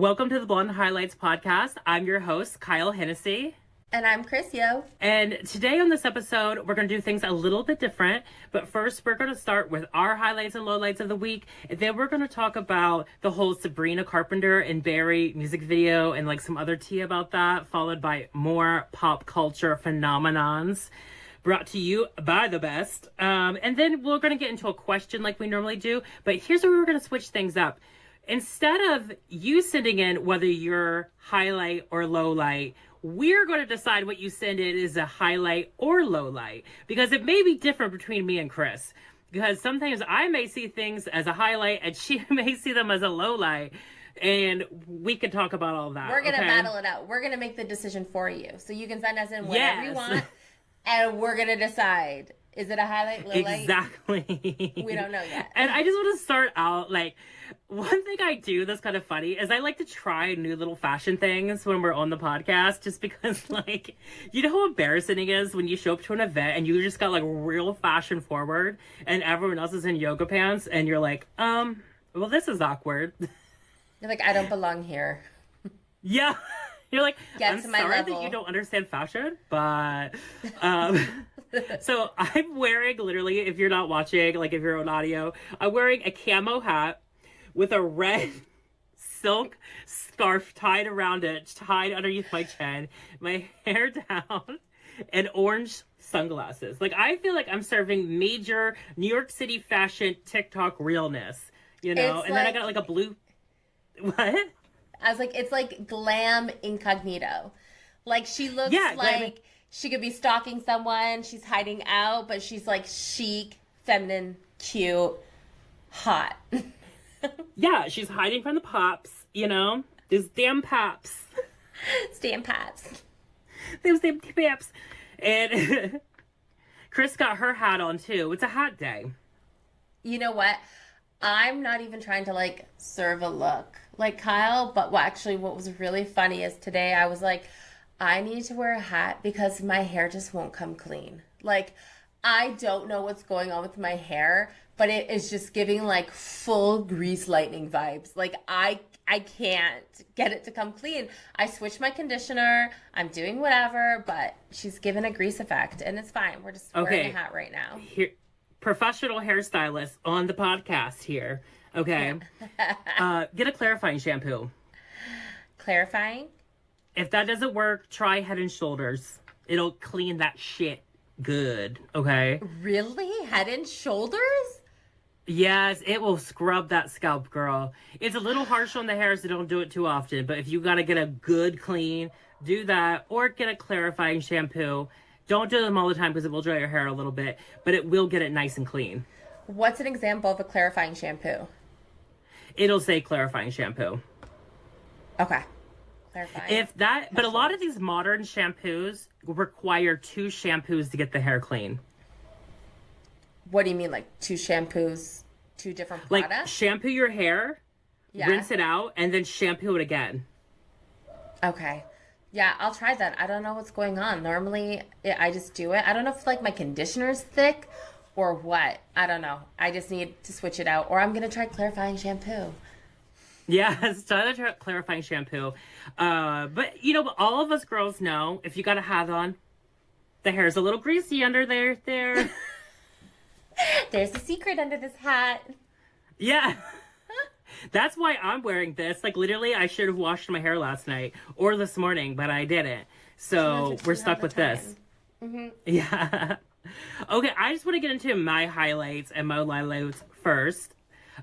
Welcome to the Blond Highlights podcast. I'm your host, Kyle Hennessy. And I'm Kris, yo. And today on this episode, we're going to do things a little bit different. But first, we're going to start with our highlights and lowlights of the week. And then we're going to talk about the whole Sabrina Carpenter and Barry music video and like some other tea about that, followed by more pop culture phenomenons brought to you by the best. And then we're going to get into a question like we normally do. But here's where we're going to switch things up. Instead of you sending in whether you're highlight or low light, we're going to decide what you send in is a highlight or low light, because it may be different between me and Kris, because sometimes I may see things as a highlight and she may see them as a low light, and we can talk about all that. We're going to battle it out. We're going to make the decision for you. So you can send us in whatever you want, and we're going to decide. Is it a highlight, low light? Exactly. We don't know yet. And I just want to start out, like, one thing I do that's kind of funny is I like to try new little fashion things when we're on the podcast, just because, like, you know how embarrassing it is when you show up to an event and you just got, like, real fashion forward and everyone else is in yoga pants and you're like, well, this is awkward. You're like, I don't belong here. Yeah. You're like, Get I'm to my sorry level. that you don't understand fashion, but so I'm wearing, literally, if you're not watching, like if you're on audio, I'm wearing a camo hat with a red silk scarf tied around it, tied underneath my chin, my hair down, and orange sunglasses. Like, I feel like I'm serving major New York City fashion TikTok realness, you know? It's and then I got like a blue... What? I was like, it's like glam incognito. Like, she looks like she could be stalking someone. She's hiding out, but she's like chic, feminine, cute, hot. Yeah, she's hiding from the pops, you know? These damn pops. Damn pops. Those damn pops. And Kris got her hat on, too. It's a hat day. You know what? I'm not even trying to, like, serve a look like Kyle, but what was really funny is today I was like, I need to wear a hat because my hair just won't come clean. Like, I don't know what's going on with my hair, but it is just giving, like, full grease lightning vibes. Like, I can't get it to come clean. I switched my conditioner. I'm doing whatever, but she's given a grease effect, and it's fine. We're just wearing a hat right now. Here, professional hairstylist on the podcast here. Okay. Get a clarifying shampoo. Clarifying? If that doesn't work, try Head and Shoulders. It'll clean that shit good. Okay. Really? Head and Shoulders? Yes, it will scrub that scalp, girl. It's a little harsh on the hair, so don't do it too often. But if you gotta get a good clean, do that. Or get a clarifying shampoo. Don't do them all the time because it will dry your hair a little bit. But it will get it nice and clean. What's an example of a clarifying shampoo? It'll say clarifying shampoo. Okay. Clarifying. But a lot of these modern shampoos require 2 shampoos to get the hair clean. What do you mean, like 2 shampoos, 2 different products? Like, shampoo your hair, rinse it out, and then shampoo it again. Okay. Yeah, I'll try that. I don't know what's going on. Normally, I just do it. I don't know if, like, my conditioner's thick or what. I don't know. I just need to switch it out. Or I'm going to try clarifying shampoo. Yeah, start a clarifying shampoo. But, you know, all of us girls know, if you got a hat on, the hair's a little greasy under there. There's a secret under this hat. Yeah. That's why I'm wearing this. Like, literally, I should have washed my hair last night or this morning, but I didn't. So we're stuck with this. Mm-hmm. Yeah. Okay, I just want to get into my highlights and my lowlights first.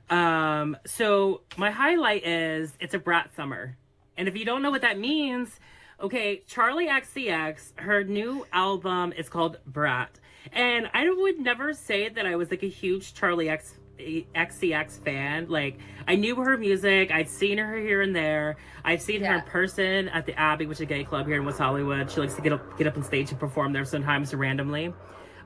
So my highlight is it's a brat summer. And if you don't know what that means, okay, Charlie XCX, her new album is called Brat. And I would never say that I was like a huge Charlie XCX fan. Like, I knew her music. I'd seen her here and there. I've seen her in person at the Abbey, which is a gay club here in West Hollywood. She likes to get up on stage and perform there sometimes randomly.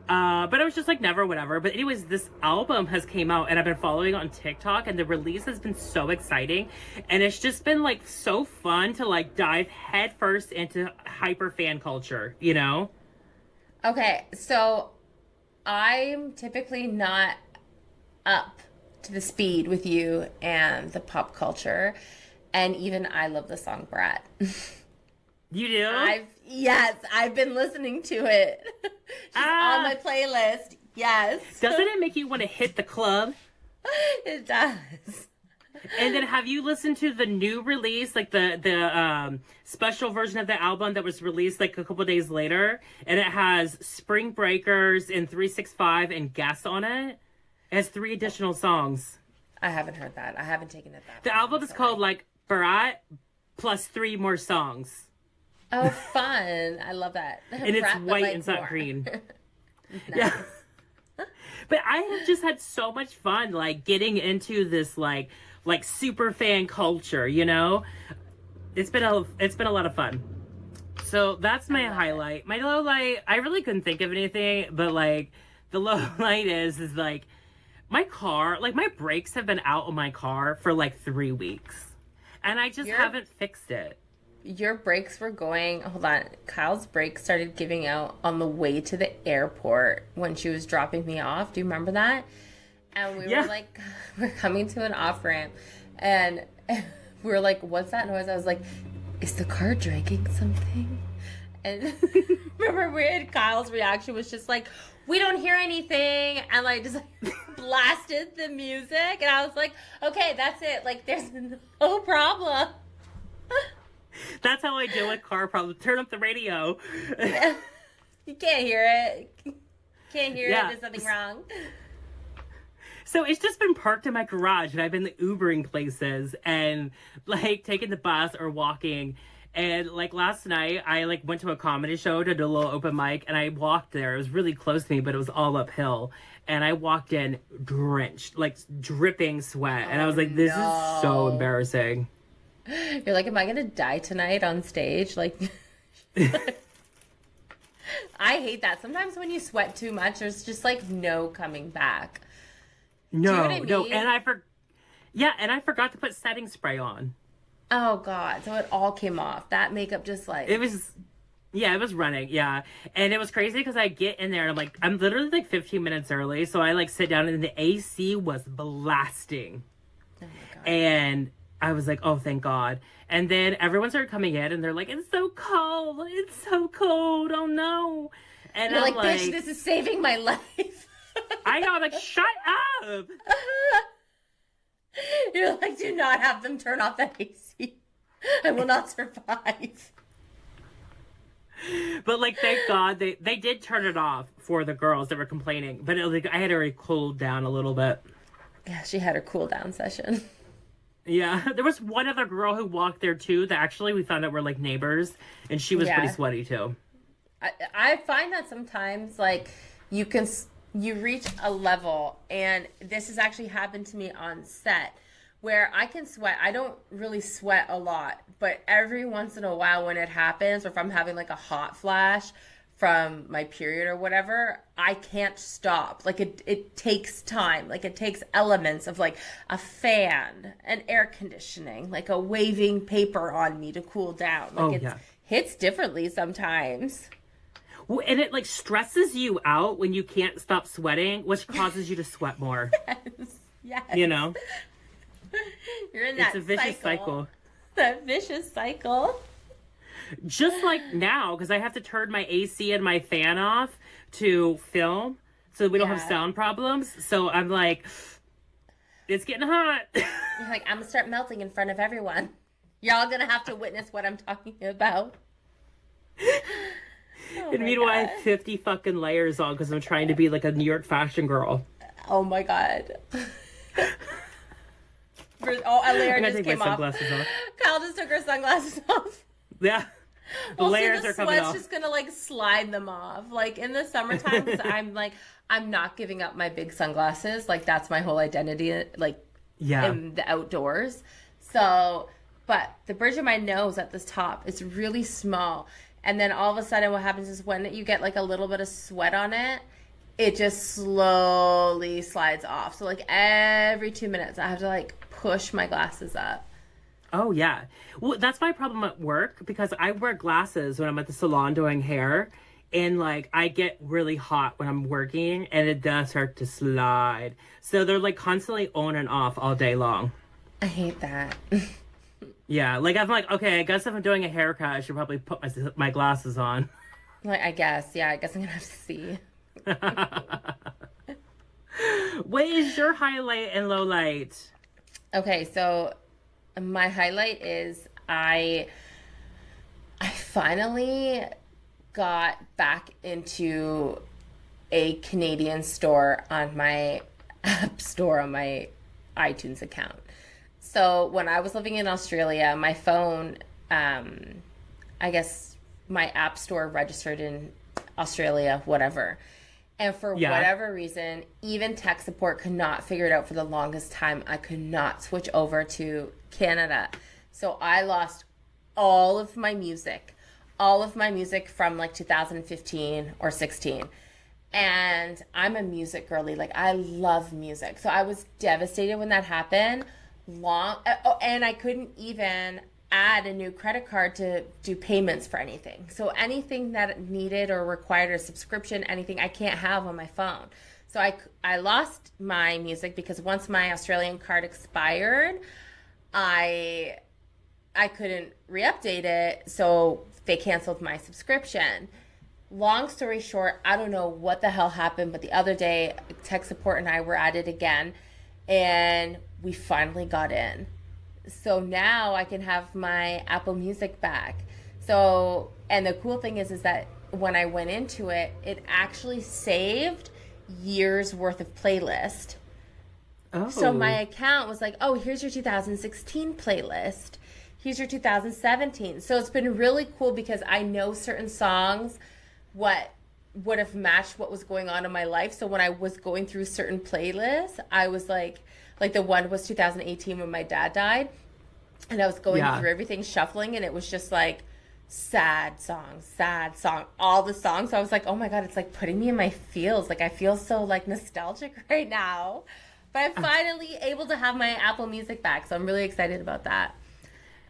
But I was just like, never, whatever. But anyways, this album has came out and I've been following it on TikTok, and the release has been so exciting. And it's just been like so fun to like dive headfirst into hyper fan culture, you know? Okay, so I'm typically not up to the speed with you and the pop culture. And even I love the song Brat. You do? I've been listening to it. She's on my playlist. Yes. Doesn't it make you want to hit the club? It does. And then have you listened to the new release, like the special version of the album that was released like a couple days later? And it has Spring Breakers and 365 and Guess on it. It has 3 additional songs. I haven't heard that. I haven't taken it that The album is called like Brat plus 3 more songs. Oh, fun. I love that. And it's white and not green. Nice. Yeah. But I have just had so much fun, like, getting into this, like super fan culture, you know? It's been a lot of fun. So that's my highlight. My low light, I really couldn't think of anything, but, like, the low light is like, my car, like, my brakes have been out on my car for, like, 3 weeks. And I just haven't fixed it. Your brakes were going, hold on, Kyle's brakes started giving out on the way to the airport when she was dropping me off. Do you remember that? And we were like, we're coming to an off ramp. And we were like, what's that noise? I was like, is the car dragging something? And remember, Kyle's reaction was just like, we don't hear anything. And like, just like, blasted the music. And I was like, okay, that's it. Like, there's no problem. That's how I deal with car problems. Turn up the radio. You can't hear it. Can't hear it. There's something wrong. So it's just been parked in my garage, and I've been Ubering places and like taking the bus or walking. And like last night, I like went to a comedy show to do a little open mic, and I walked there. It was really close to me, but it was all uphill. And I walked in drenched, like dripping sweat. And I was like, this is so embarrassing. You're like, am I gonna die tonight on stage? Like, I hate that. Sometimes when you sweat too much, there's just like no coming back. No, Do you know what I mean? no, and I forgot to put setting spray on. Oh God! So it all came off. That makeup just like it was running, and it was crazy because I get in there and I'm literally like 15 minutes early, so I like sit down and the AC was blasting, oh my God. And I was like, oh, thank God. And then everyone started coming in and they're like, it's so cold. It's so cold. Oh, no. And you're I'm like, bitch, this is saving my life. I know. I'm like, shut up. You're like, do not have them turn off that AC. I will not survive. But, like, thank God they did turn it off for the girls that were complaining. But it was like, I had already cooled down a little bit. Yeah, she had her cool down session. Yeah, there was one other girl who walked there too that actually we found out were like neighbors, and she was pretty sweaty too. I find that sometimes like you reach a level, and this has actually happened to me on set, where I can sweat. I don't really sweat a lot, but every once in a while when it happens, or if I'm having like a hot flash from my period or whatever, I can't stop. Like it takes time. Like it takes elements of like a fan, an air conditioning, like a waving paper on me to cool down. Like it hits differently sometimes. Well, and it like stresses you out when you can't stop sweating, which causes you to sweat more. Yes. You know? You're in that It's a vicious cycle. That vicious cycle. Just like now, because I have to turn my AC and my fan off to film so we don't have sound problems. So I'm like, it's getting hot. You're like, I'm going to start melting in front of everyone. Y'all going to have to witness what I'm talking about. And meanwhile, I have 50 fucking layers on because I'm trying to be like a New York fashion girl. Oh my God. A layer just came off. Kyle just took her sunglasses off. Yeah. The layers are coming off. Sweat's just gonna like slide them off. Like in the summertime, I'm not giving up my big sunglasses. Like that's my whole identity. Like in the outdoors. So, but the bridge of my nose at the top is really small. And then all of a sudden what happens is when you get like a little bit of sweat on it, it just slowly slides off. So like every 2 minutes I have to like push my glasses up. Oh, yeah. Well, that's my problem at work because I wear glasses when I'm at the salon doing hair. And, like, I get really hot when I'm working and it does start to slide. So they're, like, constantly on and off all day long. I hate that. Yeah, like I'm like, okay, I guess if I'm doing a haircut, I should probably put my glasses on. Like, I guess, yeah, I guess I'm gonna have to see. What is your highlight and low light? Okay, so my highlight is I finally got back into a Canadian store on my app store on my iTunes account. So when I was living in Australia, my phone, I guess my app store registered in Australia, whatever. And for Yeah. whatever reason, even tech support could not figure it out for the longest time. I could not switch over to Canada. So I lost all of my music from like 2015 or 16. And I'm a music girly. Like, I love music. So I was devastated when that happened. And I couldn't even add a new credit card to do payments for anything. So anything that needed or required a subscription, anything I can't have on my phone. So I lost my music because once my Australian card expired, I couldn't re-update it. So they canceled my subscription. Long story short, I don't know what the hell happened, but the other day, tech support and I were at it again, and we finally got in. So now I can have my Apple Music back. So, and the cool thing is that when I went into it, it actually saved years worth of playlist. Oh. So my account was like, oh, here's your 2016 playlist. Here's your 2017. So it's been really cool because I know certain songs what would have matched what was going on in my life. So when I was going through certain playlists, I was like the one was 2018 when my dad died. And I was going through everything, shuffling, and it was just like sad song, all the songs. So I was like, oh my God, it's like putting me in my feels. Like I feel so like nostalgic right now. But I'm finally able to have my Apple Music back. So I'm really excited about that.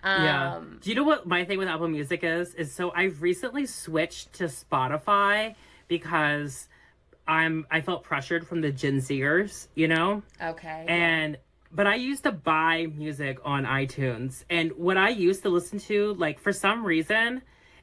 Yeah. Do you know what my thing with Apple Music is? So I've recently switched to Spotify because I felt pressured from the Gen Zers, you know? Okay. But I used to buy music on iTunes, and what I used to listen to, like, for some reason,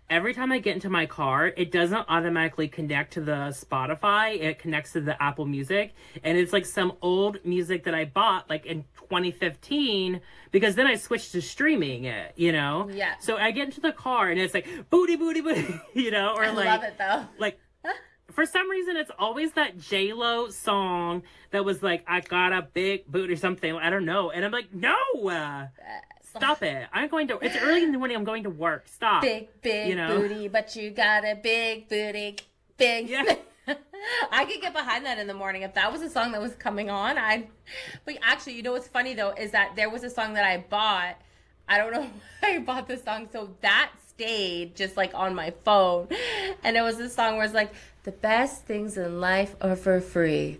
every time I get into my car, it doesn't automatically connect to the Spotify. It connects to the Apple Music. And it's like some old music that I bought like in 2015, because then I switched to streaming it, you know? Yeah. So I get into the car and it's like booty, booty, booty, you know? Or I love it though. Like, for some reason, it's always that J-Lo song that was like, I got a big boot or something. I don't know. And I'm like, no! Stop it. It's early in the morning. I'm going to work. Stop. Big booty, but you got a big booty. Big. Yeah. I could get behind that in the morning. If that was a song that was coming on, but actually, you know what's funny though, is that there was a song that I bought. I don't know why I bought this song. So that stayed just like on my phone. And it was this song where it's like, the best things in life are for free.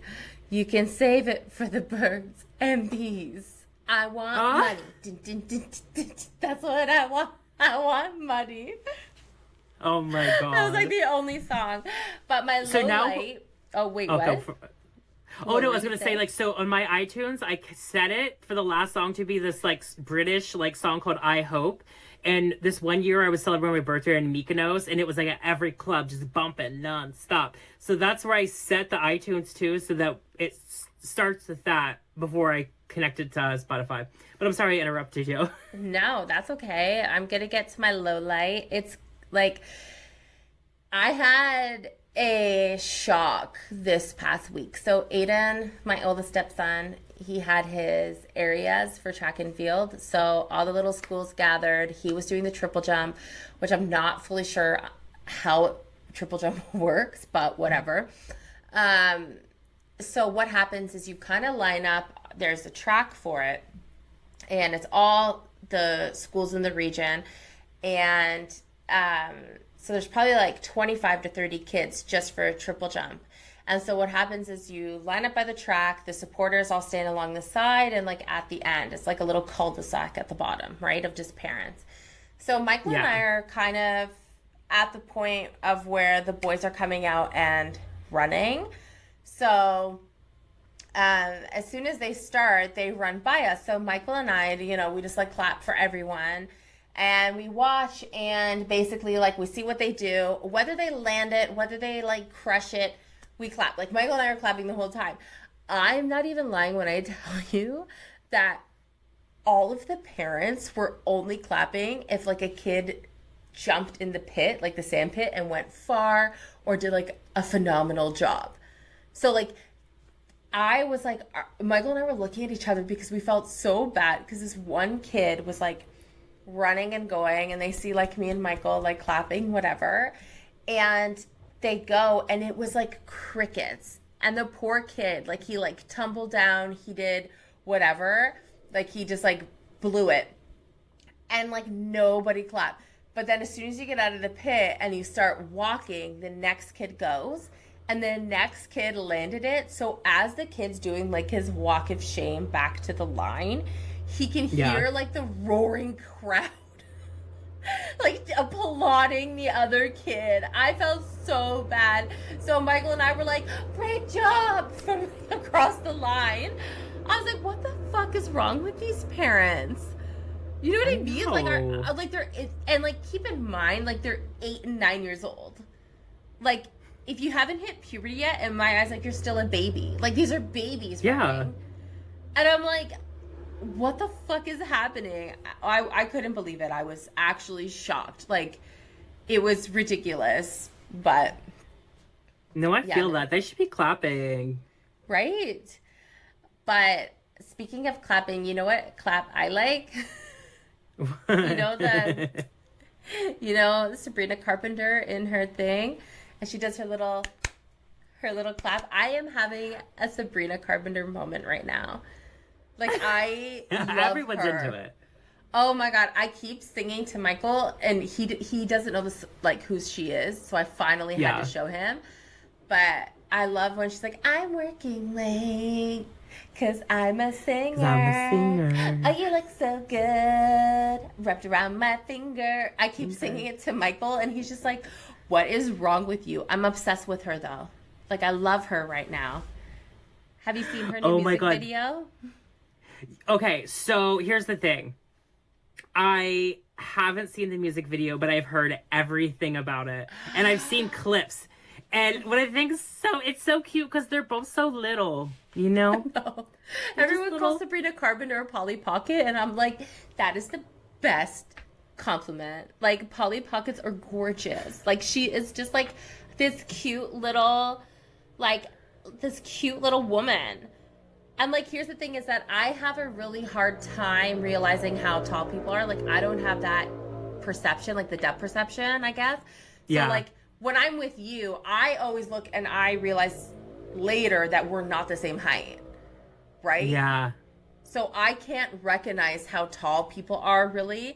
You can save it for the birds and bees. I want money. Dun, dun, dun, dun, dun. That's what I want. I want money. Oh my God. That was like the only song. But my low light. Oh, wait, what? I was going to say, like, so on my iTunes, I set it for the last song to be this, like, British, like, song called I Hope. And this one year I was celebrating my birthday in Mykonos, and it was like at every club just bumping nonstop. So that's where I set the iTunes to, so that it starts with that before I connect it to Spotify. But I'm sorry I interrupted you. No, that's okay. I'm going to get to my low light. It's like, I had a shock this past week. So Aiden, my oldest stepson, he had his areas for track and field. So all the little schools gathered. He was doing the triple jump, which I'm not fully sure how triple jump works, but whatever. So what happens is you kind of line up. There's a track for it, and it's all the schools in the region. And so there's probably like 25 to 30 kids just for a triple jump. And so what happens is you line up by the track, the supporters all stand along the side, and like at the end, it's like a little cul-de-sac at the bottom, right, of just parents. So Michael and I are kind of at the point of where the boys are coming out and running. So as soon as they start, they run by us. So Michael and I, we just like clap for everyone. And we watch and basically like we see what they do, whether they land it, whether they like crush it, we clap. Like Michael and I are clapping the whole time. I'm not even lying when I tell you that all of the parents were only clapping if like a kid jumped in the pit, like the sand pit, and went far or did like a phenomenal job. So like I was like, Michael and I were looking at each other because we felt so bad because this one kid was like running and going and they see like me and Michael like clapping, whatever. And they go and it was like crickets. And the poor kid, like he like tumbled down, he did whatever. Like he just like blew it. And like nobody clapped. But then as soon as you get out of the pit and you start walking, the next kid goes. And the next kid landed it. So as the kid's doing like his walk of shame back to the line, he can hear like the roaring crowd like applauding the other kid. I felt so bad. So Michael and I were like, great job, from across the line. I was like, what the fuck is wrong with these parents? You know what I mean? Like they're and like keep in mind like they're 8 and 9 years old. Like if you haven't hit puberty yet, in my eyes, like you're still a baby. Like these are babies. Yeah. Running. And I'm like, what the fuck is happening? I couldn't believe it. I was actually shocked. Like it was ridiculous. But no, I feel that they should be clapping. Right. But speaking of clapping, you know what clap I like? Sabrina Carpenter in her thing, and she does her little clap. I am having a Sabrina Carpenter moment right now. Like I love everyone's her. into it. Oh my god, I keep singing to Michael, and he doesn't know this like who she is, so I finally had to show him. But I love when she's like, I'm working late. 'Cause I'm a singer. Oh, you look so good. Wrapped around my finger. I keep singing it to Michael, and he's just like, what is wrong with you? I'm obsessed with her, though. Like, I love her right now. Have you seen her new music video? Okay, so here's the thing. I haven't seen the music video, but I've heard everything about it. And I've seen clips. And what I think is it's so cute because they're both so little, you know? Everyone calls Sabrina Carpenter a Polly Pocket, and I'm like, that is the best compliment. Like, Polly Pockets are gorgeous. Like, she is just like this cute little woman. And like, here's the thing is that I have a really hard time realizing how tall people are. Like, I don't have that perception, like the depth perception, I guess. So like, when I'm with you, I always look and I realize later that we're not the same height, right? Yeah. So I can't recognize how tall people are really.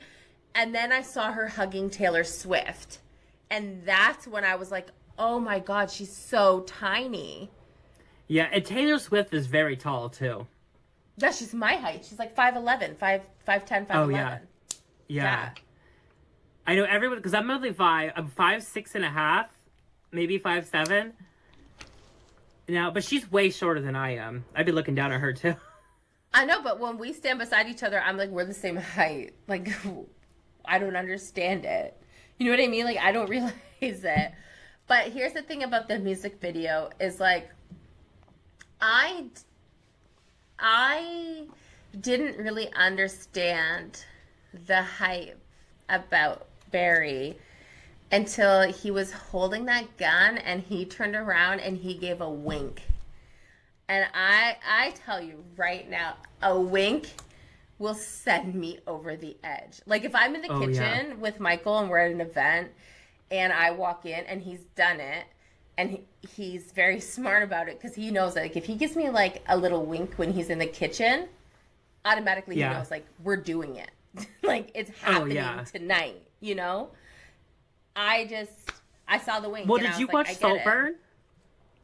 And then I saw her hugging Taylor Swift. And that's when I was like, oh my God, she's so tiny. Yeah, and Taylor Swift is very tall too. Yeah, she's my height. She's like 5'11", 5'10", 5'11". Oh, yeah. I know everyone, because I'm only 5. I'm 5'6.5", maybe 5'7". Now, but she's way shorter than I am. I'd be looking down at her too. I know, but when we stand beside each other, I'm like, we're the same height. Like, I don't understand it. You know what I mean? Like, I don't realize it. But here's the thing about the music video is like, I didn't really understand the hype about Barry until he was holding that gun and he turned around and he gave a wink. And I tell you right now, a wink will send me over the edge. Like if I'm in the kitchen with Michael and we're at an event and I walk in and he's done it and he's very smart about it because he knows that like, if he gives me like a little wink when he's in the kitchen, automatically he knows like we're doing it. Like it's happening tonight, you know? I saw the wink. Well, did you watch Saltburn?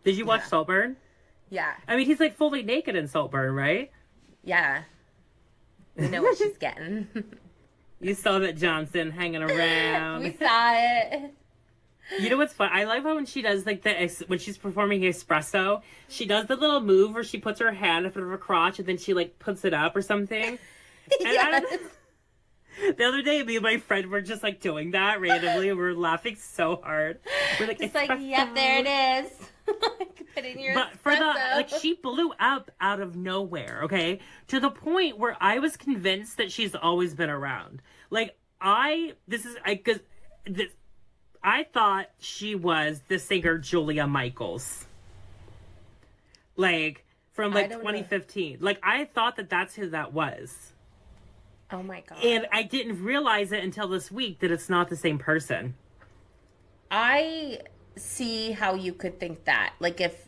Did you watch Saltburn? Yeah. I mean, he's like fully naked in Saltburn, right? Yeah. We know what she's getting. You saw that Johnson hanging around. We saw it. You know what's fun? I like how when she does like when she's performing espresso, she does the little move where she puts her hand in front of her crotch and then she like puts it up or something. And Yes. the other day, me and my friend were just like doing that randomly. And we were laughing so hard. We're like, It's like, espresso. yep, there it is. Like, put in your But for the espresso. like, she blew up out of nowhere. Okay, to the point where I was convinced that she's always been around. Like I thought she was the singer Julia Michaels. Like, from like 2015. Like, I thought that that's who that was. Oh my God. And I didn't realize it until this week that it's not the same person. I see how you could think that. Like, if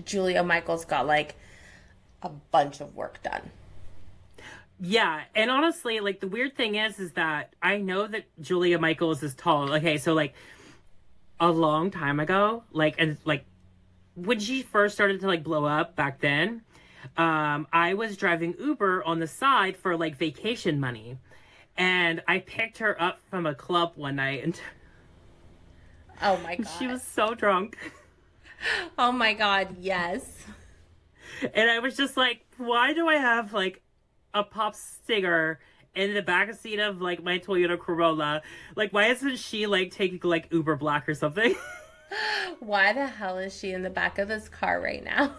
Julia Michaels got like a bunch of work done. Yeah, and honestly, like, the weird thing is that I know that Julia Michaels is tall. Okay, so like a long time ago, like, and like when she first started to like blow up back then, I was driving Uber on the side for like vacation money, and I picked her up from a club one night, and Oh my God. she was so drunk, Oh my God, yes. and I was just like, why do I have like a pop singer in the back seat of like my Toyota Corolla? Like, why isn't she like taking like Uber Black or something? Why the hell is she in the back of this car right now?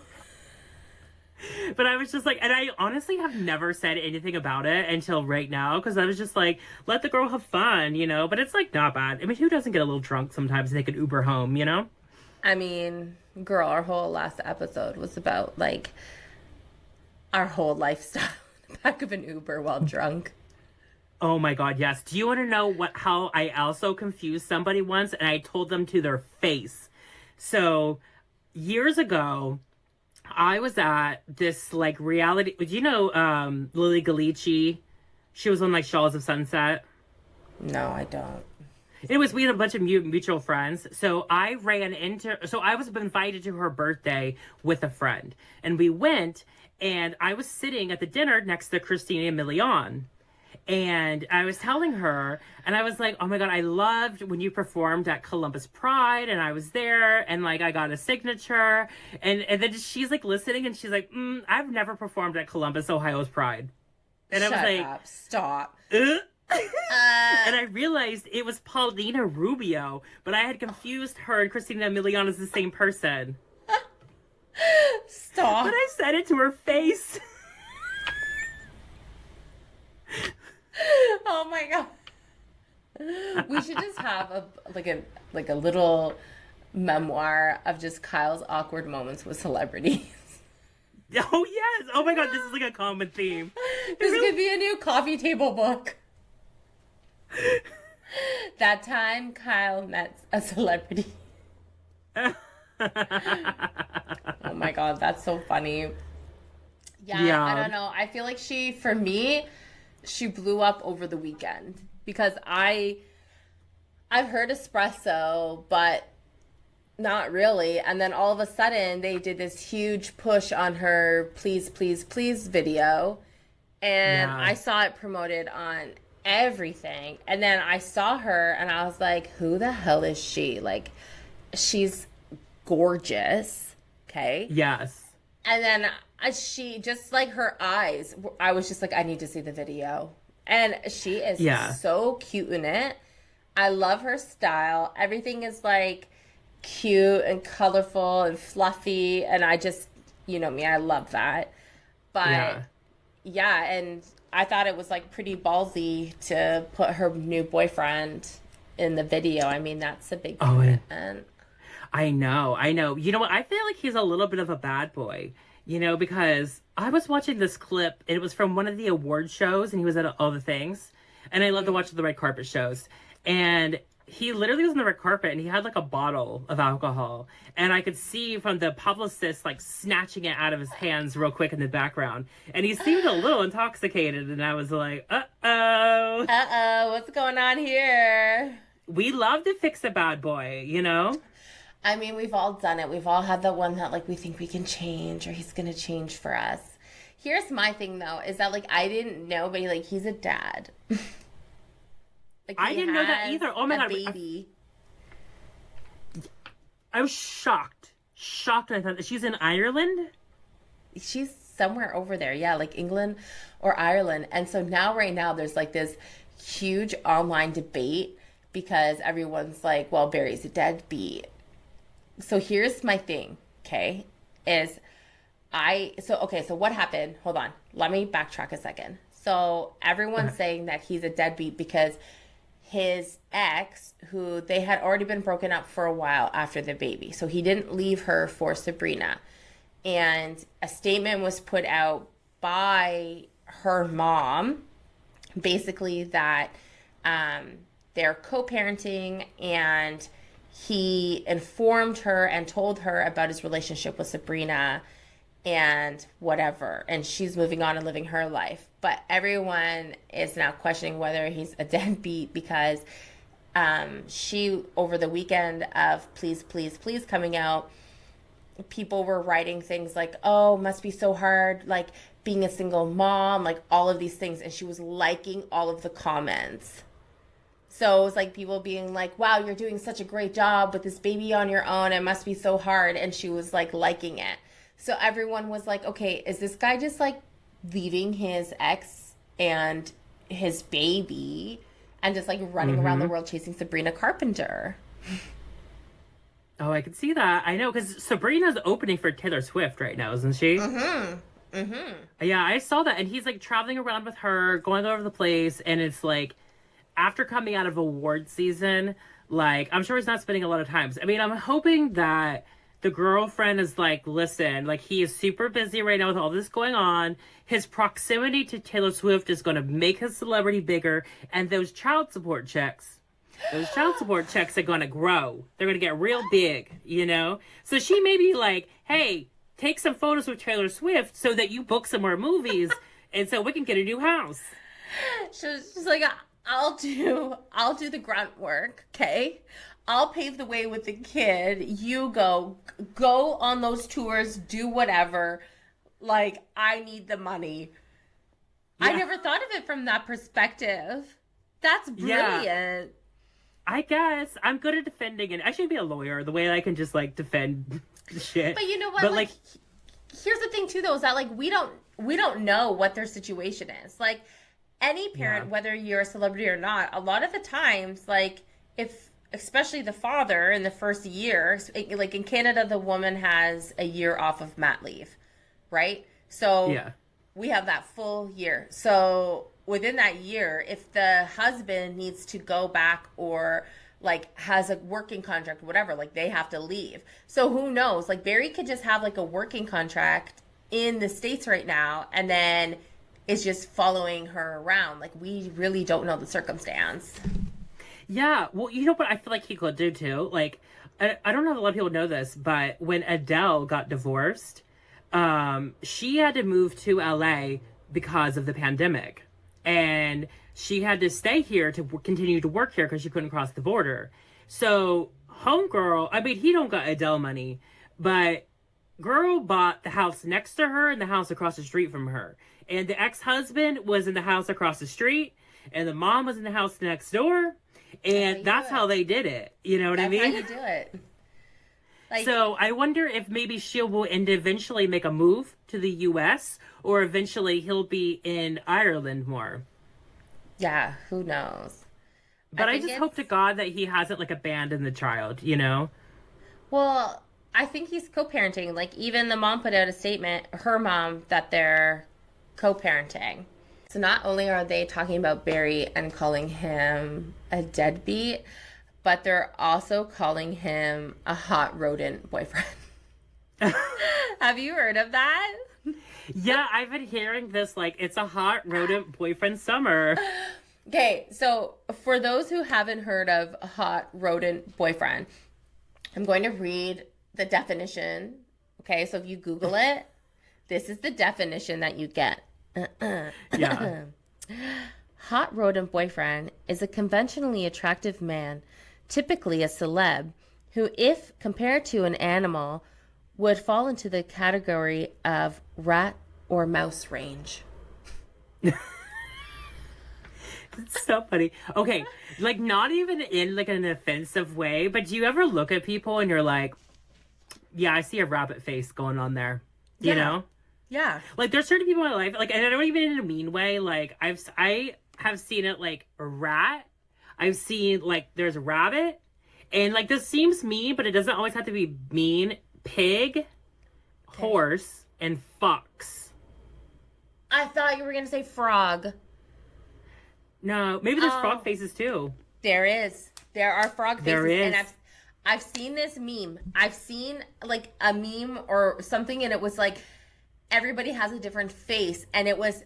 But I was just like, and I honestly have never said anything about it until right now, because I was just like, let the girl have fun, you know? But it's like not bad. I mean, who doesn't get a little drunk sometimes and they can Uber home, you know? I mean, girl, our whole last episode was about like our whole lifestyle in the back of an Uber while drunk. Oh my God, yes. Do you want to know how I also confused somebody once and I told them to their face? So years ago, I was at this like reality. Do you know Lily Galici? She was on like Shawls of Sunset. No, I don't. We had a bunch of mutual friends. So I was invited to her birthday with a friend, and we went, and I was sitting at the dinner next to Christina Milian. And I was telling her, and I was like, oh my God, I loved when you performed at Columbus Pride, and I was there, and like I got a signature. And then she's like listening, and she's like, I've never performed at Columbus, Ohio's Pride. And I was like, up. Stop. and I realized it was Paulina Rubio, but I had confused her and Christina Milian as the same person. Stop. But I said it to her face. Oh my God. We should just have a little memoir of just Kyle's awkward moments with celebrities. Oh yes! Oh my God, this is like a common theme. This could be a new coffee table book. That time Kyle met a celebrity. Oh my God, that's so funny. Yeah, I don't know. I feel like for me, she blew up over the weekend because I've heard espresso, but not really. And then all of a sudden they did this huge push on her Please, Please, Please video. And I saw it promoted on everything. And then I saw her and I was like, who the hell is she? Like, she's gorgeous. Okay. Yes. And then she just like her eyes, I was just like, I need to see the video. And she is so cute in it. I love her style. Everything is like cute and colorful and fluffy. And I just, you know me, I love that. But yeah, and I thought it was like pretty ballsy to put her new boyfriend in the video. I mean, that's a big commitment. I know. You know what? I feel like he's a little bit of a bad boy, you know, because I was watching this clip. And it was from one of the award shows, and he was at all the things. And I love to watch the red carpet shows. And he literally was on the red carpet, and he had like a bottle of alcohol. And I could see from the publicist like snatching it out of his hands real quick in the background. And he seemed a little intoxicated. And I was like, uh-oh, what's going on here? We love to fix a bad boy, you know? I mean, we've all done it. We've all had the one that like we think we can change or he's going to change for us. Here's my thing though, is that like I didn't know, but like he's a dad. Like, I didn't know that either. Oh my God. Baby. I was shocked. Shocked when I thought that she's in Ireland. She's somewhere over there. Yeah, like England or Ireland. And so now, right now, there's like this huge online debate because everyone's like, well, Barry's a deadbeat. So here's my thing, okay, so what happened? Hold on. Let me backtrack a second. So everyone's saying that he's a deadbeat because his ex, who they had already been broken up for a while after the baby, so he didn't leave her for Sabrina. And a statement was put out by her mom, basically that they're co-parenting, and he informed her and told her about his relationship with Sabrina and whatever, and she's moving on and living her life. But everyone is now questioning whether he's a deadbeat because she, over the weekend of Please, Please, Please coming out, people were writing things like, oh, must be so hard, like being a single mom, like all of these things. And she was liking all of the comments. So it was like people being like, wow, you're doing such a great job with this baby on your own. It must be so hard. And she was like liking it. So everyone was like, okay, is this guy just like leaving his ex and his baby and just like running around the world chasing Sabrina Carpenter? Oh, I can see that. I know, because Sabrina's opening for Taylor Swift right now, isn't she? Yeah, I saw that. And he's like traveling around with her, going all over the place. And it's like, after coming out of award season, like, I'm sure he's not spending a lot of time. I mean, I'm hoping that the girlfriend is like, listen, like, he is super busy right now with all this going on. His proximity to Taylor Swift is going to make his celebrity bigger. And those child support checks are going to grow. They're going to get real big, you know? So she may be like, hey, take some photos with Taylor Swift so that you book some more movies and so we can get a new house. She's like, I'll do the grunt work, okay? I'll pave the way with the kid. You go on those tours, do whatever. Like, I need the money. Yeah. I never thought of it from that perspective. That's brilliant. Yeah. I guess I'm good at defending it. I should be a lawyer, the way I can just like defend shit. But you know what? But like, here's the thing too, though, is that like we don't know what their situation is. Like, any parent, whether you're a celebrity or not, a lot of the times, like, if especially the father in the first year, like in Canada, the woman has a year off of mat leave, right? So we have that full year. So within that year, if the husband needs to go back or like has a working contract, whatever, like they have to leave. So who knows? Like Barry could just have like a working contract in the States right now and then is just following her around. Like, we really don't know the circumstance. Yeah, well, you know what I feel like he could do too? Like, I don't know if a lot of people know this, but when Adele got divorced, she had to move to LA because of the pandemic. And she had to stay here to continue to work here because she couldn't cross the border. So, homegirl, I mean, he don't got Adele money, but girl bought the house next to her and the house across the street from her. And the ex-husband was in the house across the street, and the mom was in the house next door, and that's how they did it. You know what I mean? That's how you do it. Like, so I wonder if maybe she will eventually make a move to the U.S., or eventually he'll be in Ireland more. Yeah, who knows? But I just hope to God that he hasn't, like, abandoned the child, you know? Well, I think he's co-parenting. Like, even the mom put out a statement, her mom, that they're co-parenting. So not only are they talking about Barry and calling him a deadbeat, but they're also calling him a hot rodent boyfriend. Have you heard of that? Yeah, I've been hearing this, like, it's a hot rodent boyfriend summer. Okay, so for those who haven't heard of a hot rodent boyfriend, I'm going to read the definition. Okay, so if you Google it, this is the definition that you get. Yeah. Hot rodent boyfriend is a conventionally attractive man, typically a celeb, who, if compared to an animal, would fall into the category of rat or mouse range. It's so funny. Okay, like, not even in like an offensive way, but do you ever look at people and you're like, yeah, I see a rabbit face going on there. You know? Yeah. Like, there's certain people in my life, like, and I don't even in a mean way. Like, I have seen it like a rat. I've seen like there's a rabbit, and like this seems mean, but it doesn't always have to be mean. Pig, horse, and fox. I thought you were gonna say frog. No, maybe there's frog faces too. There is. There are frog faces, There is. and I've seen this meme. I've seen like a meme or something, and it was like everybody has a different face, and it was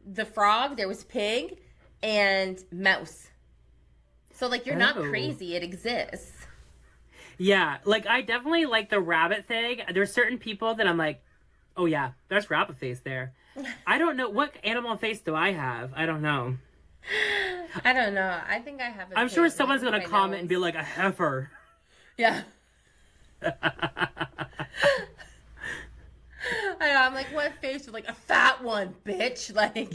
the frog. There was pig and mouse. So like you're not crazy. It exists. Yeah, like I definitely like the rabbit thing. There's certain people that I'm like, oh yeah, there's rabbit face there. I don't know what animal face do I have. I don't know. I don't know. I think I have. I'm sure someone's gonna comment and be like a heifer. Yeah. I'm like, what face? Like a fat one, bitch. Like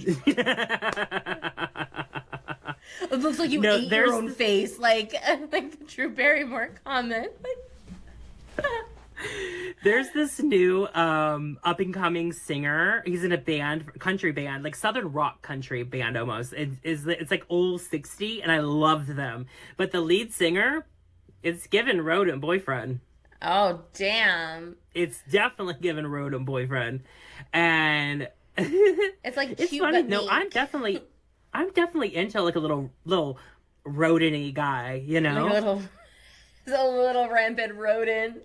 it looks like you ate your own face. Like the Drew Barrymore comment. There's this new up and coming singer. He's in a band, country band, like southern rock country band almost. It's like old 60, and I loved them. But the lead singer, it's given rodent boyfriend. Oh damn! It's definitely given rodent boyfriend, and it's like it's cute, funny. but No, meek. I'm definitely into like a little rodent-y guy. You know, Like a little rampant rodent.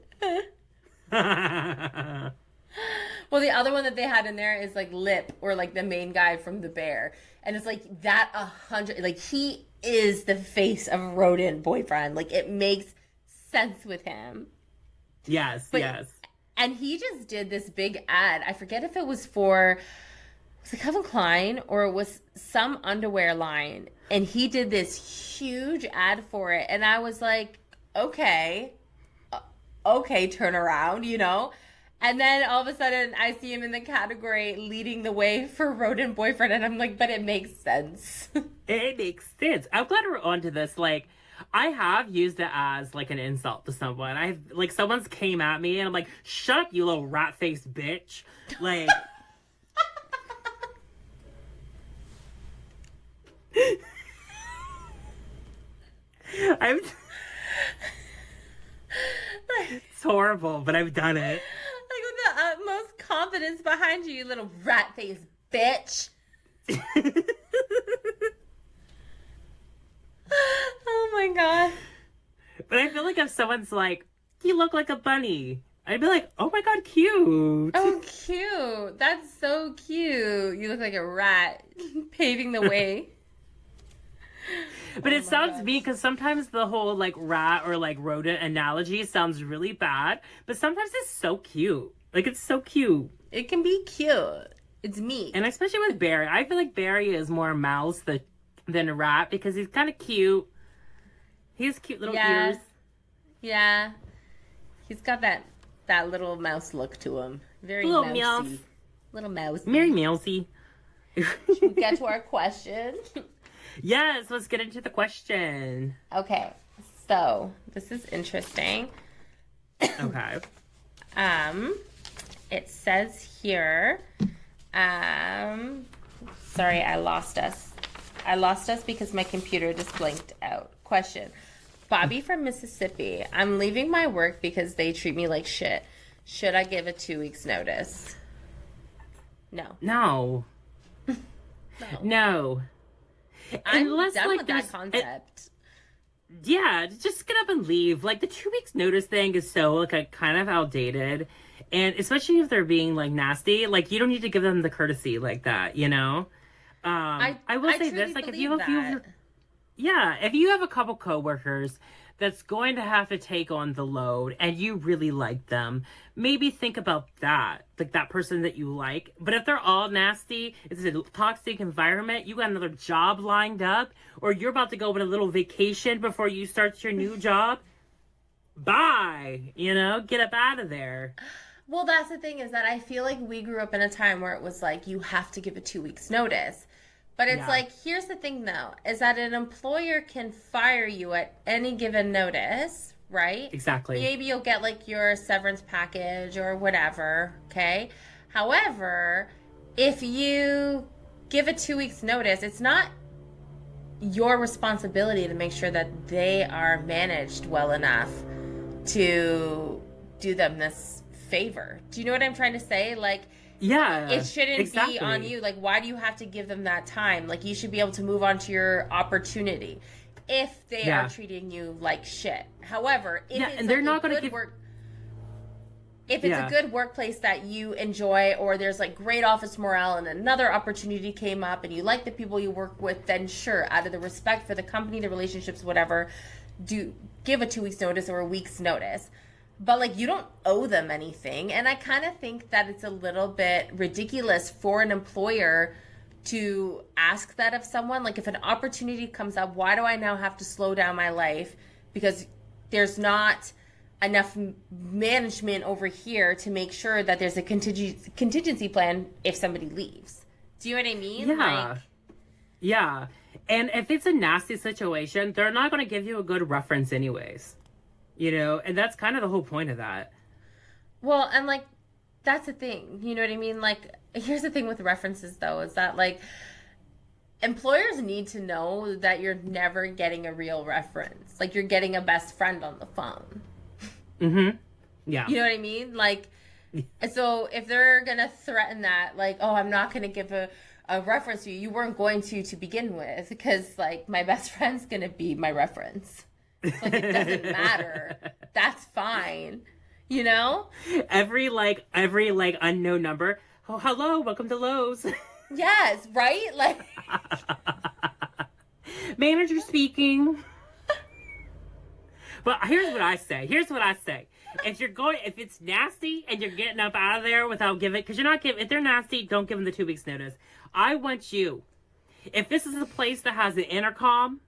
Well, the other one that they had in there is like Lip, or like the main guy from The Bear, and it's like that 100. Like he is the face of rodent boyfriend. Like it makes sense with him. Yes, yes. And he just did this big ad. I forget if it was for Calvin Klein or it was some underwear line, and he did this huge ad for it, and I was like, okay, turn around, you know? And then all of a sudden I see him in the category leading the way for rodent boyfriend, and I'm like, but it makes sense. It makes sense. I'm glad we're onto this. Like, I have used it as like an insult to someone. I've like someone's came at me and I'm like, shut up, you little rat faced bitch. Like it's horrible, but I've done it. Like with the utmost confidence behind you, you little rat faced bitch. Oh my god. But I feel like if someone's like, you look like a bunny, I'd be like, oh my god, cute. Oh, cute. That's so cute. You look like a rat paving the way. But it sounds mean because sometimes the whole like rat or like rodent analogy sounds really bad, but sometimes it's so cute. Like it's so cute. It can be cute. It's me. And especially with Barry. I feel like Barry is more mouse than a rat because he's kind of cute. He has cute little ears. Yeah. He's got that little mouse look to him. Very little mousy. meows. Little mouse. Very mousy. Should we get to our question? Yes, let's get into the question. Okay. So, this is interesting. Okay. It says here, sorry, I lost us. I lost us because my computer just blanked out. Question. Bobby from Mississippi. I'm leaving my work because they treat me like shit. Should I give a 2 weeks notice? No. No. No. I'm Unless, done like, with that concept. Yeah, just get up and leave. Like the 2 weeks notice thing is so like kind of outdated, and especially if they're being like nasty, like you don't need to give them the courtesy like that, you know. I will say this: like if you have if you have a couple coworkers that's going to have to take on the load and you really like them, maybe think about that, like that person that you like. But if they're all nasty, it's a toxic environment, you got another job lined up, or you're about to go on a little vacation before you start your new job, bye, you know, get up out of there. Well, that's the thing is that I feel like we grew up in a time where it was like you have to give a 2 weeks notice. But it's like, here's the thing though, is that an employer can fire you at any given notice, right? Exactly. Maybe you'll get like your severance package or whatever, okay? However, if you give a 2 weeks notice, it's not your responsibility to make sure that they are managed well enough to do them this favor. Do you know what I'm trying to say? Like, yeah, it shouldn't exactly. be on you. Like, why do you have to give them that time? Like, you should be able to move on to your opportunity if they are treating you like shit. However, if it's and they're like not going to give work, if it's a good workplace that you enjoy, or there's like great office morale and another opportunity came up and you like the people you work with, then sure, out of the respect for the company, the relationships, whatever, do give a 2 weeks notice or a week's notice. But, like, you don't owe them anything. And I kind of think that it's a little bit ridiculous for an employer to ask that of someone. Like, if an opportunity comes up, why do I now have to slow down my life? Because there's not enough management over here to make sure that there's a contingency plan if somebody leaves. Do you know what I mean? Yeah. Yeah. And if it's a nasty situation, they're not going to give you a good reference anyways. You know, and that's kind of the whole point of that. Well, and like, that's the thing. You know what I mean? Like, here's the thing with references, though, is that, like, employers need to know that you're never getting a real reference. Like, you're getting a best friend on the phone. Mm-hmm. Yeah. You know what I mean? Like, so if they're going to threaten that, like, oh, I'm not going to give a reference to you, you weren't going to begin with, because, like, my best friend's going to be my reference. It's like, it doesn't matter. That's fine. You know? Every unknown number. Oh, hello, welcome to Lowe's. Yes, right? Like, manager speaking. But here's what I say. If it's nasty and you're getting up out of there without giving, because if they're nasty, don't give them the 2 weeks notice. I want you, if this is a place that has an intercom,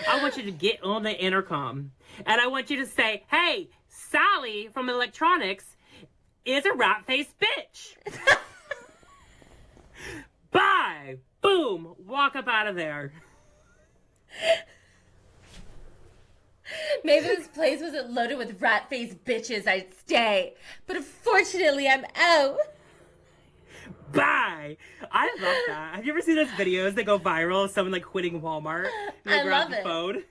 I want you to get on the intercom and I want you to say, hey, Sally from electronics is a rat-faced bitch. Bye. Boom. Walk up out of there. Maybe this place wasn't loaded with rat-faced bitches, I'd stay. But unfortunately, I'm out. Bye. I love that. Have you ever seen those videos that go viral of someone like quitting Walmart? I love the phone?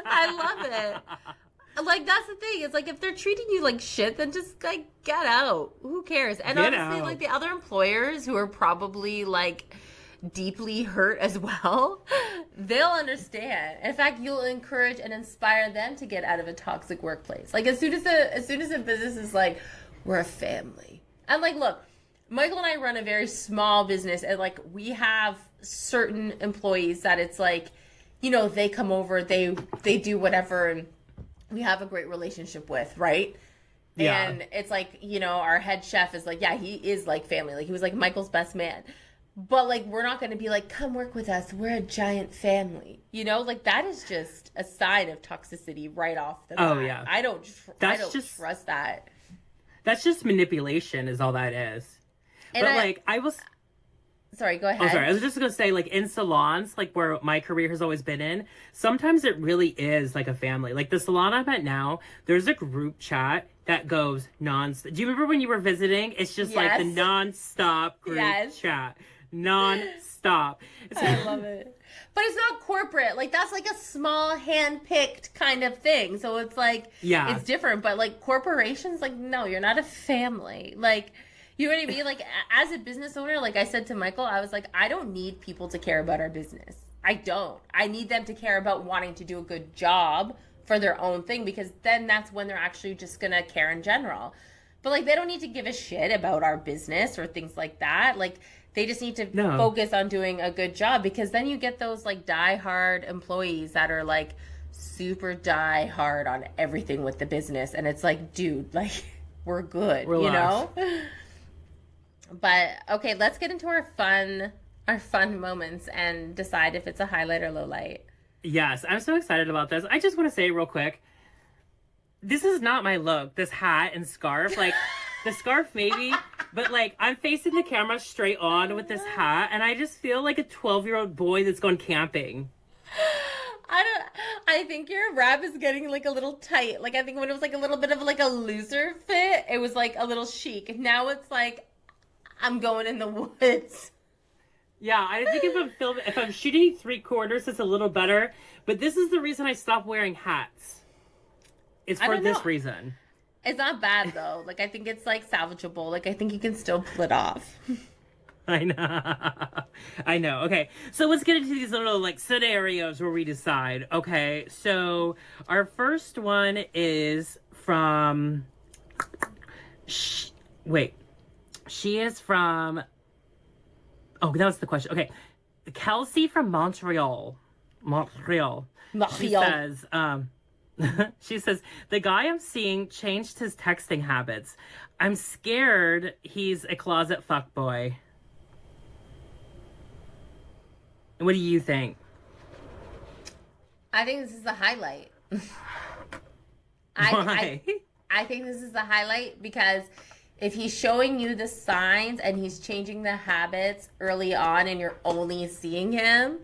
I love it. Like, that's the thing. It's like, if they're treating you like shit, then just, like, get out. Who cares? And honestly, like, the other employers who are probably, like, deeply hurt as well, they'll understand. In fact, you'll encourage and inspire them to get out of a toxic workplace. Like, as soon as a business is like, we're a family. And, like, look, Michael and I run a very small business, and, like, we have certain employees that it's like, you know, they come over, they do whatever, and we have a great relationship with, right? Yeah. And it's like, you know, our head chef is like, yeah, he is like family. Like, he was like Michael's best man. But, like, we're not going to be like, come work with us. We're a giant family. You know, like, that is just a sign of toxicity right off the bat. Oh, yeah. I don't trust that. That's just manipulation is all that is. And Sorry, go ahead. I was just going to say, like, in salons, like, where my career has always been in, sometimes it really is like a family. Like, the salon I'm at now, there's a group chat that goes non-stop. Do you remember when you were visiting? It's just like the non-stop group chat. Non-stop. I love it. But it's not corporate. Like, that's like a small, hand-picked kind of thing. So it's like, it's different. But, like, corporations, like, no, you're not a family. Like, you know what I mean? Like, as a business owner, like I said to Michael, I was like, I don't need people to care about our business. I don't. I need them to care about wanting to do a good job for their own thing, because then that's when they're actually just going to care in general. But, like, they don't need to give a shit about our business or things like that. Like, they just need to focus on doing a good job, because then you get those, like, die-hard employees that are, like, super die-hard on everything with the business. And it's like, dude, like, we're good, Relax. You know? But, okay, let's get into our fun moments and decide if it's a highlight or low light. Yes, I'm so excited about this. I just want to say real quick, this is not my look, this hat and scarf. Like, the scarf maybe, but, like, I'm facing the camera straight on with this hat, and I just feel like a 12-year-old boy that's gone camping. I think your wrap is getting like a little tight. Like I think when it was like a little bit of like a looser fit, it was like a little chic. Now it's like I'm going in the woods. Yeah, I think if I'm shooting 3/4, it's a little better. But this is the reason I stopped wearing hats. It's for this reason. It's not bad though. Like I think it's like salvageable. Like I think you can still pull it off. I know. I know. Okay. So let's get into these little like scenarios where we decide. Okay. So our first one is from wait. She is from oh, that was the question. Okay. Kelsey from Montreal. She says, she says, the guy I'm seeing changed his texting habits. I'm scared he's a closet fuckboy. What do you think? I think this is the highlight. Why? I think this is the highlight because if he's showing you the signs and he's changing the habits early on and you're only seeing him,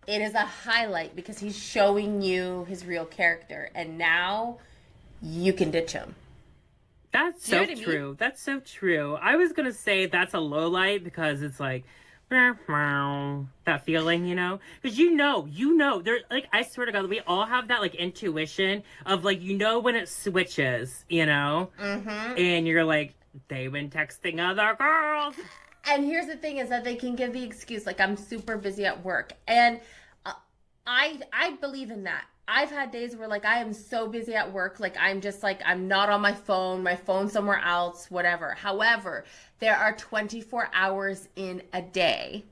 it is a highlight because he's showing you his real character. And now you can ditch him. That's so true. That's so true. I was going to say that's a low light because it's like, that feeling, you know, because you know, there, like, I swear to God, we all have that like intuition of like, you know, when it switches, you know, and you're like, they've been texting other girls. And here's the thing is that they can give the excuse like I'm super busy at work, and I believe in that. I've had days where like I am so busy at work, like I'm just like I'm not on my phone's somewhere else, whatever. However, there are 24 hours in a day.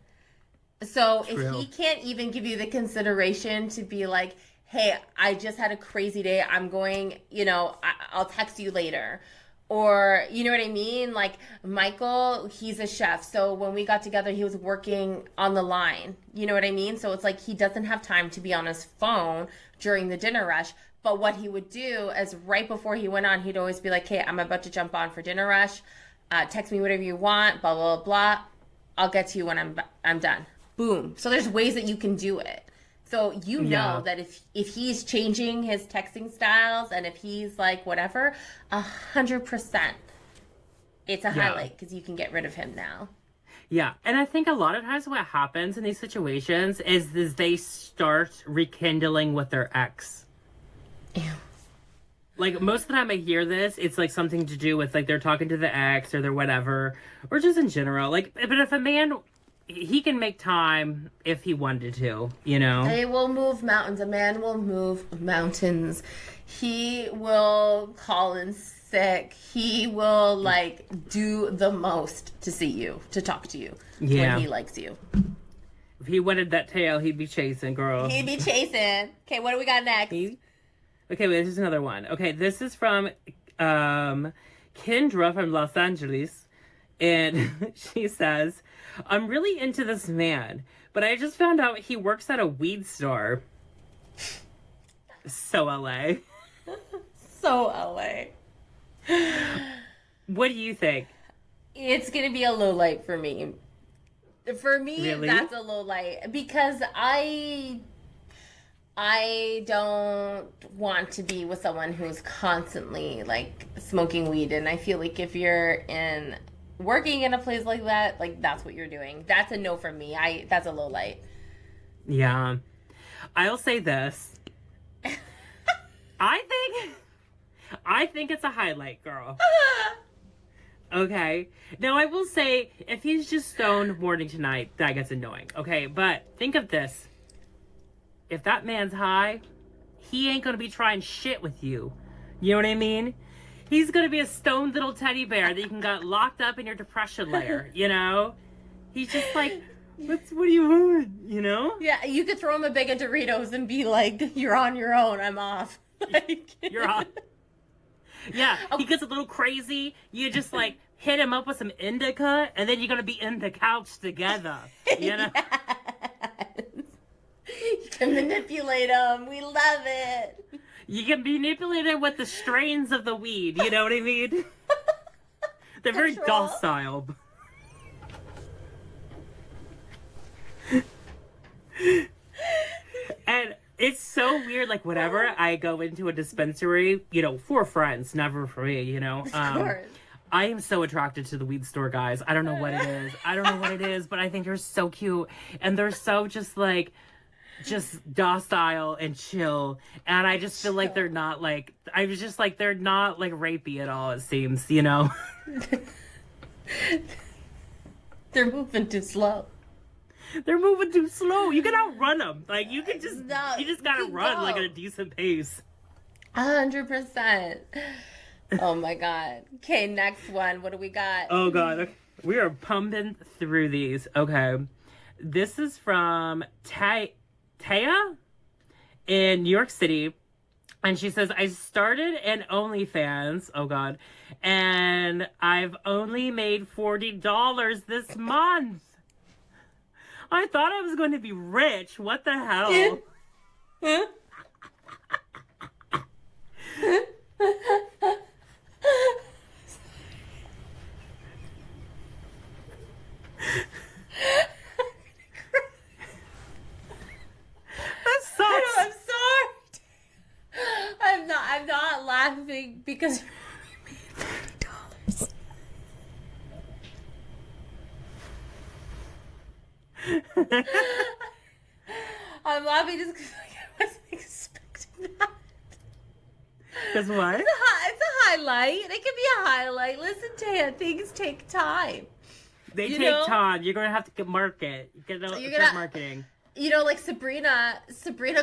So True. If he can't even give you the consideration to be like, hey, I just had a crazy day, I'm going, you know, I'll text you later. Or, you know what I mean? Like, Michael, he's a chef. So when we got together, he was working on the line. You know what I mean? So it's like he doesn't have time to be on his phone during the dinner rush. But what he would do is right before he went on, he'd always be like, hey, I'm about to jump on for dinner rush. Text me whatever you want, blah, blah, blah. I'll get to you when I'm done. Boom. So there's ways that you can do it. So you know that if he's changing his texting styles and if he's like whatever, 100%, it's a highlight because you can get rid of him now. Yeah, and I think a lot of times what happens in these situations is they start rekindling with their ex. Ew. Like, most of the time I hear this, it's like something to do with like they're talking to the ex or they're whatever, or just in general. Like, but if a man, he can make time if he wanted to, you know? They will move mountains. A man will move mountains. He will call in sick. He will, like, do the most to see you, to talk to you when he likes you. If he wanted that tail, he'd be chasing, girl. He'd be chasing. Okay, what do we got next? Okay, wait, this is another one. Okay, this is from Kendra from Los Angeles. And she says, I'm really into this man, but I just found out he works at a weed store. So LA. So LA. What do you think? It's going to be a low light for me. For me, Really? That's a low light because I don't want to be with someone who's constantly like smoking weed, and I feel like if you're working in a place like that, like that's what you're doing. That's a no from me. That's a low light. Yeah. I'll say this. I think it's a highlight, girl. Okay. Now I will say if he's just stoned morning to night, that gets annoying. Okay, but think of this. If that man's high, he ain't gonna be trying shit with you. You know what I mean? He's gonna be a stoned little teddy bear that you can get locked up in your depression layer, you know? He's just like, what do you want, you know? Yeah, you could throw him a bag of Doritos and be like, you're on your own, I'm off. Like, you're on. Yeah, he gets a little crazy. You just like hit him up with some indica, and then you're gonna be in the couch together, you know? Yes. You can manipulate him. We love it. You can manipulate it with the strains of the weed. You know what I mean? They're very docile. And It's so weird. Like, whenever I go into a dispensary, you know, for friends, never for me, you know. Of course. I am so attracted to the weed store guys. I don't know what it is. I don't know what it is, but I think they're so cute. And they're so just docile and chill. And I just feel like they're not like, I was just like, they're not like rapey at all, it seems, you know. They're moving too slow. They're moving too slow. You can outrun them. Like, you can just, No, you just gotta you run go. like at a decent pace. 100%. Oh my God. Okay, next one. What do we got? Oh God. Okay. We are pumping through these. Okay. This is from Taya in New York City. And she says, I started an OnlyFans. Oh God. And I've only made $40 this month. I thought I was going to be rich. What the hell? That sucks. I'm sorry. I'm not laughing because you made $40. I'm laughing just because I wasn't expecting that. Because what? It's a highlight. It can be a highlight. Listen, Taya, things take time. They You take know? time. You're going to have to market. You're going to start marketing. You know, like Sabrina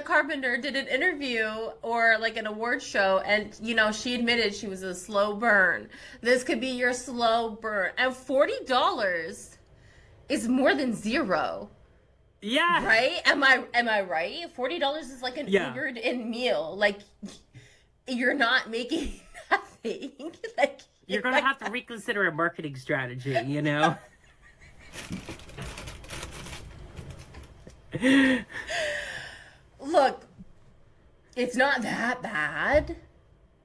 Carpenter did an interview or like an award show, and you know, she admitted she was a slow burn. This could be your slow burn. And $40 is more than zero. Yeah. Right? Am I right? $40 is like an Ubered in meal. Like, you're not making nothing. Like, You're going to have to reconsider a marketing strategy, you know? Look, it's not that bad.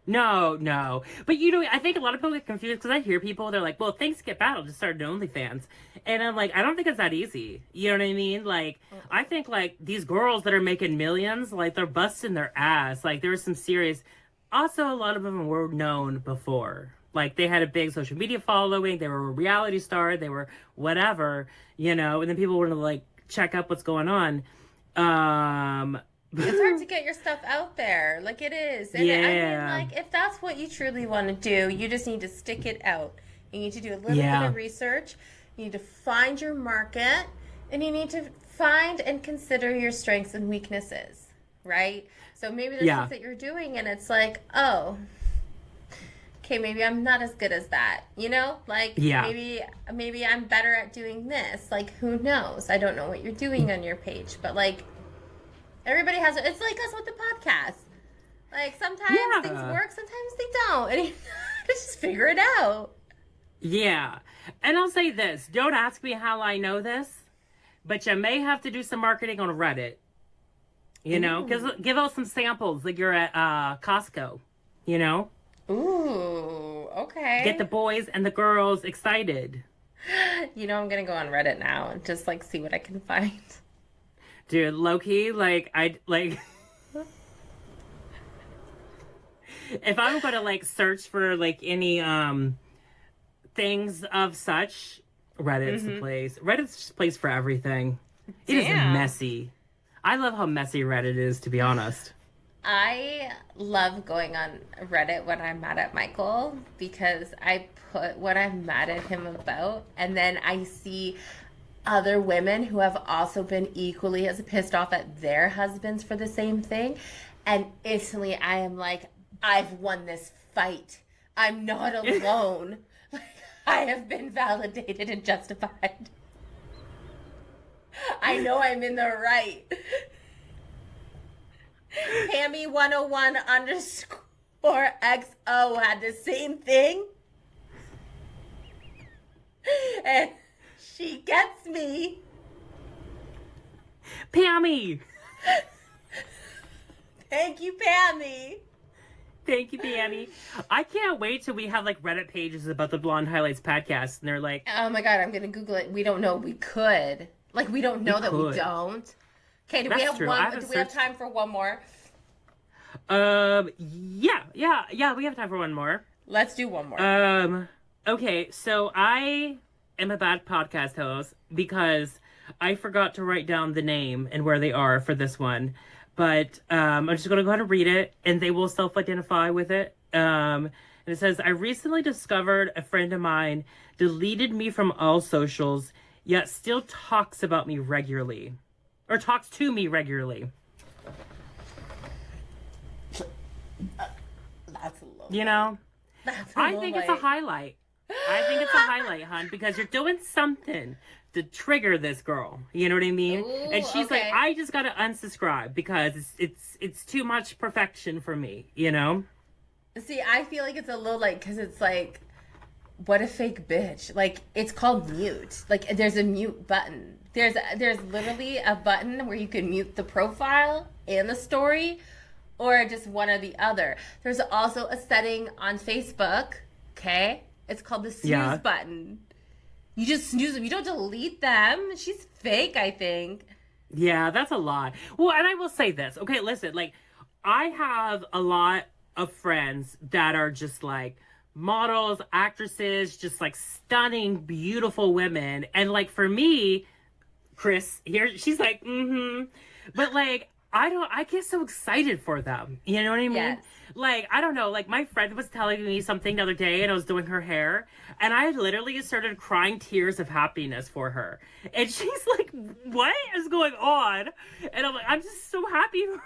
No. But, you know, I think a lot of people get confused because I hear people, they're like, well, if things get bad, I'll just start an OnlyFans. And I'm like, I don't think it's that easy. You know what I mean? Like, I think, like, these girls that are making millions, like, they're busting their ass. Like, there was some serious... Also, a lot of them were known before. Like, they had a big social media following. They were a reality star. They were whatever, you know? And then people were like, check up what's going on. It's hard to get your stuff out there, like it is. And I mean, like, if that's what you truly want to do, you just need to stick it out. You need to do a little bit of research. You need to find your market, and you need to find and consider your strengths and weaknesses, right? So maybe there's things that you're doing, and it's like, oh, okay, maybe I'm not as good as that, you know? Like, maybe I'm better at doing this. Like, who knows? I don't know what you're doing on your page, but like, everybody has it. It's like us with the podcast. Like, sometimes things work, sometimes they don't. And you just figure it out. Yeah. And I'll say this. Don't ask me how I know this, but you may have to do some marketing on Reddit. You know? Because give out some samples like you're at Costco. You know? Ooh, okay. Get the boys and the girls excited. You know, I'm going to go on Reddit now and just, like, see what I can find. Dude, low-key, like, if I'm going to, like, search for, like, any, things of such, Reddit's the place. Reddit's just a place for everything. It is messy. I love how messy Reddit is, to be honest. I love going on Reddit when I'm mad at Michael because I put what I'm mad at him about, and then I see other women who have also been equally as pissed off at their husbands for the same thing. And instantly I am like, I've won this fight. I'm not alone. I have been validated and justified. I know I'm in the right. Pammy101_XO had the same thing. And she gets me. Pammy! Thank you, Pammy. Thank you, Pammy. I can't wait till we have, like, Reddit pages about the Blonde Highlights podcast, and they're like... Oh, my God, I'm going to Google it. We don't know. We could. Like, we don't know that we don't. Okay, do That's we have true. one? Do we have time for one more? Yeah, we have time for one more. Let's do one more. Okay, so I am a bad podcast host because I forgot to write down the name and where they are for this one. But I'm just going to go ahead and read it, and they will self-identify with it. And it says, I recently discovered a friend of mine deleted me from all socials, yet still talks about me regularly. Or talks to me regularly. That's a little. You know? I think it's a light. highlight. I think it's a highlight, hon, because you're doing something to trigger this girl. You know what I mean? Ooh, and she's okay. like, I just gotta unsubscribe because it's too much perfection for me. You know? See, I feel like it's a little like because it's like, what a fake bitch. Like it's called mute. Like there's a mute button. There's literally a button where you can mute the profile and the story, or just one or the other. There's also a setting on Facebook. Okay, it's called the snooze button. You just snooze them. You don't delete them. She's fake, I think. Yeah, that's a lot. Well, and I will say this. Okay, listen, like, I have a lot of friends that are just like models, actresses, just like stunning, beautiful women. And like for me, Kris here, she's like, But like, I get so excited for them. You know what I mean? Yes. Like, I don't know, like my friend was telling me something the other day and I was doing her hair and I literally started crying tears of happiness for her. And she's like, what is going on? And I'm like, I'm just so happy for you.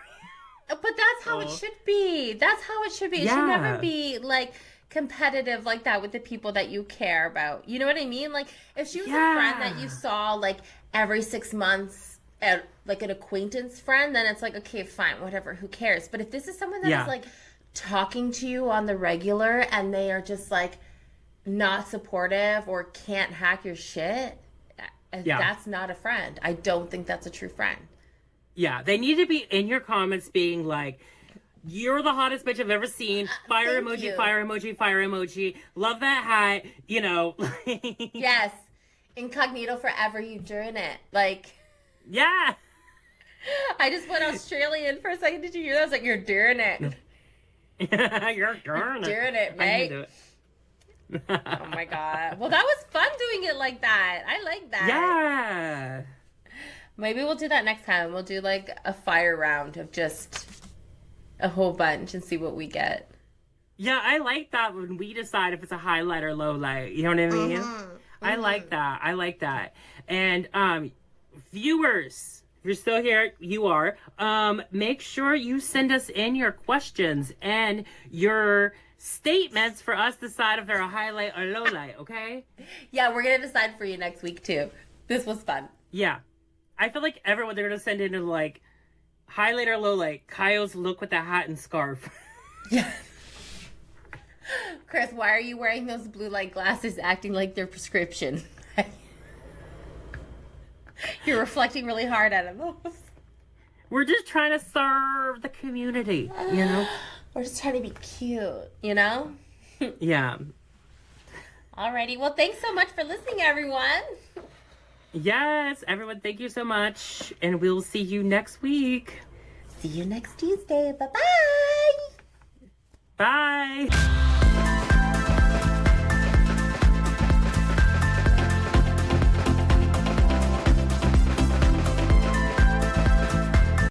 But that's how it should be. That's how it should be. It should never be like competitive like that with the people that you care about. You know what I mean? Like if she was a friend that you saw like every 6 months, like an acquaintance friend, then it's like, okay, fine, whatever, who cares? But if this is someone that is like talking to you on the regular and they are just like not supportive or can't hack your shit, that's not a friend. I don't think that's a true friend. Yeah, they need to be in your comments being like, you're the hottest bitch I've ever seen. Fire emoji, you. fire emoji, fire emoji. Love that hat, you know. Yes. Incognito forever, you doing it. Like, yeah. I just went Australian for a second. Did you hear that? I was like, you're doing it. You're doing it, mate. Do it. Oh my God. Well, that was fun doing it like that. I like that. Yeah. Maybe we'll do that next time. We'll do like a fire round of just a whole bunch and see what we get. Yeah, I like that when we decide if it's a highlight or low light. You know what I mean? I like that. I like that. And viewers, if you're still here, you are. Make sure you send us in your questions and your statements for us to decide if they're a highlight or low light, okay? Yeah, we're going to decide for you next week too. This was fun. Yeah. I feel like everyone, they're going to send in like highlight or low light. Kyle's look with the hat and scarf. Yeah. Kris, why are you wearing those blue light glasses acting like they're prescription? You're reflecting really hard at them. We're just trying to serve the community, you know? We're just trying to be cute, you know? Yeah. Alrighty. Well, thanks so much for listening, everyone. Yes, everyone, thank you so much. And we'll see you next week. See you next Tuesday. Bye-bye. Bye.